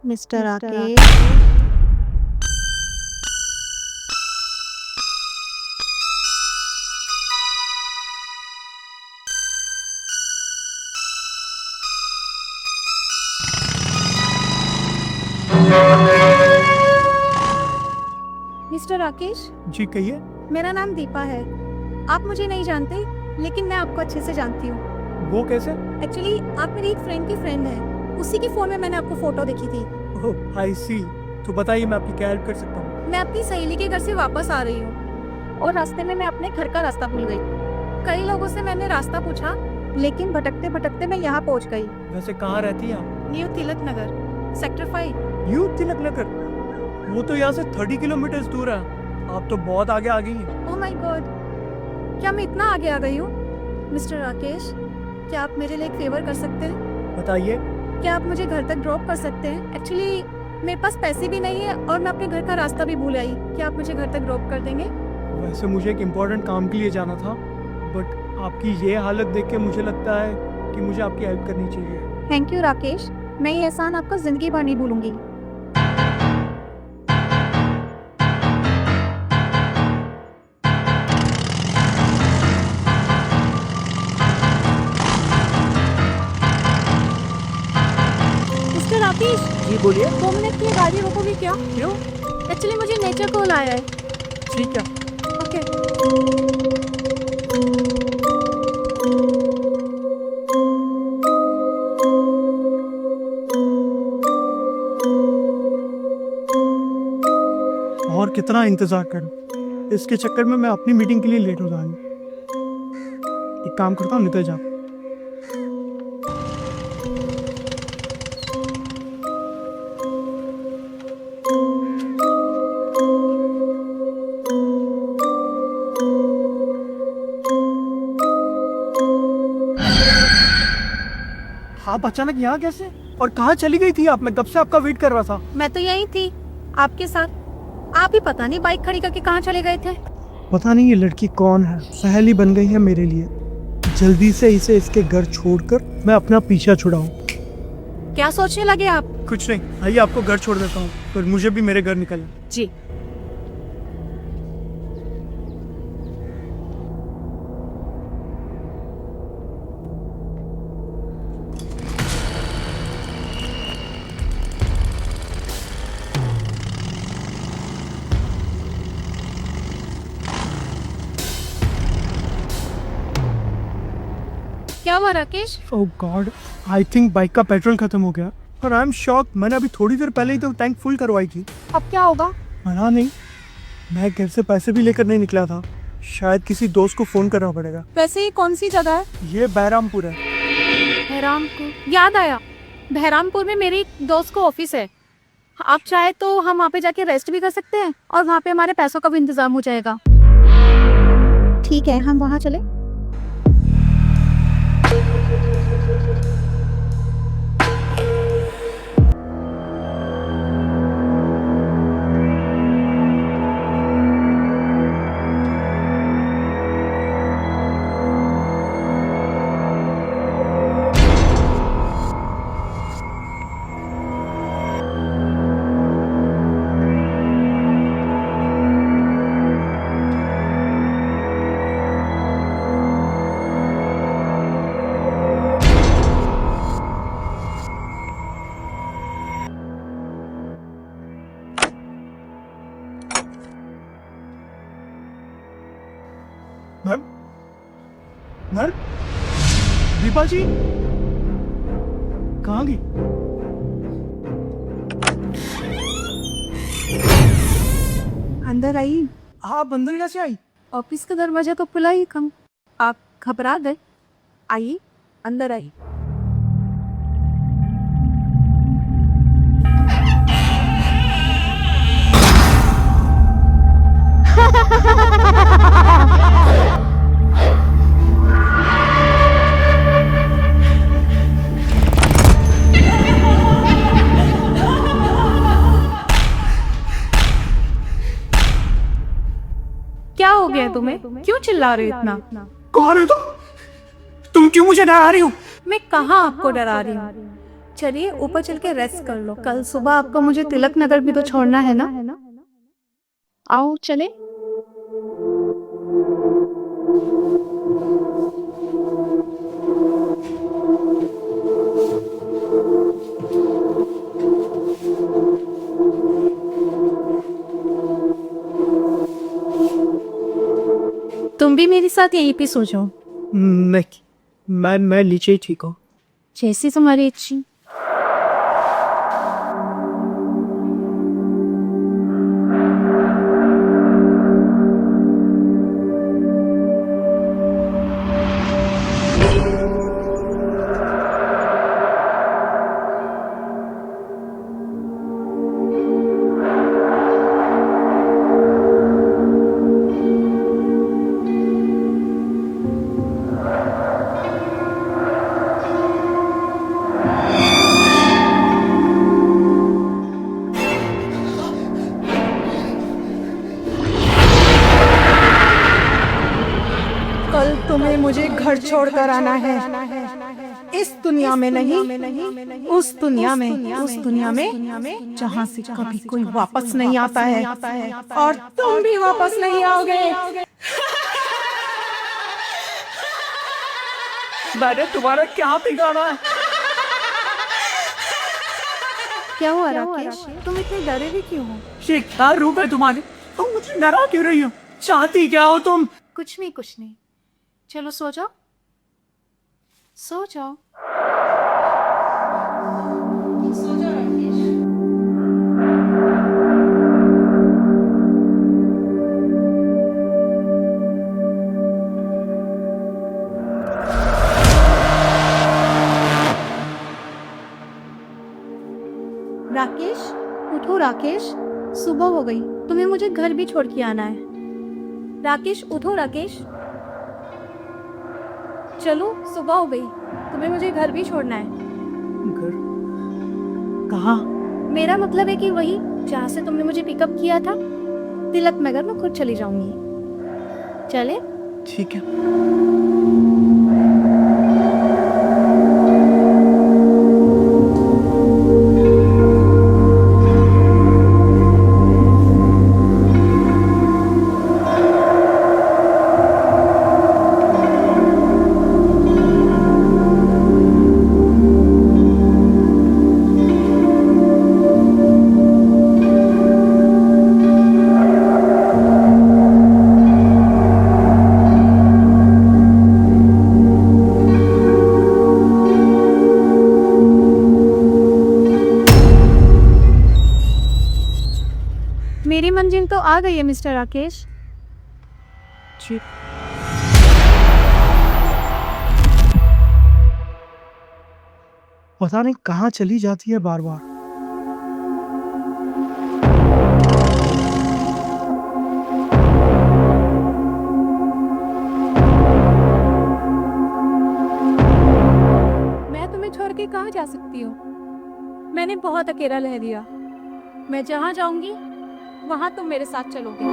Mister Rakesh. Mister Rakesh, जी कहिए। मेरा नाम दीपा है। आप मुझे नहीं जानते, लेकिन मैं आपको अच्छे से जानती हूँ। वो कैसे? एक्चुअली आप मेरी एक फ्रेंड की फ्रेंड है। उसी की फोन में मैंने आपको फोटो देखी थी। ओह आई सी। तो बताइए मैं आपकी क्या हेल्प कर सकता हूँ? मैं अपनी सहेली के घर से वापस आ रही हूँ और रास्ते में मैं अपने घर का रास्ता भूल गई। कई लोगों से मैंने रास्ता पूछा, लेकिन भटकते भटकते मैं यहाँ पहुँच गई। वैसे कहाँ रहती हैं आप? New Tilak Nagar, sector 5। New Tilak Nagar? वो तो यहाँ से 30 किलोमीटर दूर है। आप तो बहुत आगे आ गई हैं। ओह माय गॉड, क्या मैं इतना आगे आ गई हूँ? मिस्टर राकेश, क्या आप मेरे लिए एक फेवर कर सकते हैं? बताइए। क्या आप मुझे घर तक ड्रॉप कर सकते हैं? एक्चुअली मेरे पास पैसे भी नहीं है और मैं अपने घर का रास्ता भी भूल आई। क्या आप मुझे घर तक ड्रॉप कर देंगे? वैसे मुझे एक इम्पोर्टेंट काम के लिए जाना था, बट आपकी ये हालत देख के मुझे लगता है कि मुझे आपकी हेल्प करनी चाहिए। थैंक यू राकेश, मैं ये एहसान आपको जिंदगी भर नहीं भूलूंगी। मिस्टर राकेश, जी बोलिए। 2 मिनट के लिए गाड़ी रोकोगे क्या? क्यों? एक्चुअली मुझे नेचर कॉल आया है। ठीक है। ओके। और कितना इंतजार करूं? इसके चक्कर में मैं अपनी मीटिंग के लिए लेट हो जाऊंगा। एक काम करता हूँ, निकल जा। आप अचानक यहाँ कैसे? और कहाँ चली गई थी आप? मैं कब से आपका वेट कर रहा था। मैं तो यहीं थी आपके साथ। आप ही पता नहीं बाइक खड़ी करके कहाँ चले गए थे। पता नहीं ये लड़की कौन है, सहेली बन गई है मेरे लिए। जल्दी से इसे इसके घर छोड़कर मैं अपना पीछा छुड़ाऊं। क्या सोचने लगे आप? कुछ नहीं, आइए आपको घर छोड़ देता हूँ, पर मुझे भी मेरे घर निकलना। जी। क्या हुआ राकेश? ओह गॉड, आई थिंक बाइक का पेट्रोल खत्म हो गया। और आई एम शॉक, मैंने अभी थोड़ी देर पहले ही तो टैंक फुल करवाई थी। अब क्या होगा? मना नहीं, मैं घर से पैसे भी लेकर नहीं निकला था। शायद किसी दोस्त को फोन करना पड़ेगा। वैसे ये कौन सी जगह है? ये बहरामपुर है। बहरामपुर, याद आया। बहरामपुर में मेरी दोस्त को ऑफिस है। आप चाहे तो हम वहाँ पे जाके रेस्ट भी कर सकते हैं और वहाँ पे हमारे पैसों का भी इंतजाम हो जाएगा। ठीक है, हम वहाँ चले। मैम, मैम, दीपा जी कहाँ गई? अंदर आई। आप अंदर कैसे आई? ऑफिस का दरवाजा तो खुला ही कम। आप घबरा गए? आइए, अंदर आइए। क्या हो गया तुम्हें? क्यों चिल्ला रहे हो इतना? कौन है तुम? तुम क्यों मुझे डरा रही हो? मैं कहाँ आपको डरा रही हूँ? चलिए ऊपर चल के रेस्ट कर लो, कल सुबह आपको मुझे तिलक नगर भी तो छोड़ना है ना। आओ चले। तुम भी मेरे साथ यहीं पे सो जाओ। मैं नीचे ही ठीक हूँ। जैसी तुम्हारी इच्छा। कल तुम्हें मुझे घर छोड़कर आना है, इस दुनिया में नहीं, उस दुनिया में जहाँ से कभी कोई वापस नहीं आता है, और तुम भी वापस नहीं आओगे। मैंने तुम्हारा क्या बिगाड़ा है? क्या हुआ राकेश, तुम इतने डरे भी क्यों हो? शिकदार रूप है तुम्हारे, तुम मुझे डरा क्यों रही हो? चाहती क्या हो तुम? कुछ नहीं। चलो सो जाओ, सो जाओ। राकेश, उठो राकेश, सुबह हो गई, तुम्हें मुझे घर भी छोड़ के आना है। राकेश उठो राकेश, चलो सुबह हो गई, तुम्हें मुझे घर भी छोड़ना है। घर? कहाँ? मेरा मतलब है कि वही जहाँ से तुमने मुझे पिकअप किया था, तिलक नगर में खुद चली जाऊंगी। चले? ठीक है। मेरी मंजिल तो आ गई है मिस्टर राकेश। ठीक। पता नहीं कहाँ चली जाती है बार बार। मैं तुम्हें छोड़ के कहाँ जा सकती हूँ? मैंने बहुत अकेला रह लिया। मैं जहाँ जाऊंगी वहां तुम मेरे साथ चलोगे।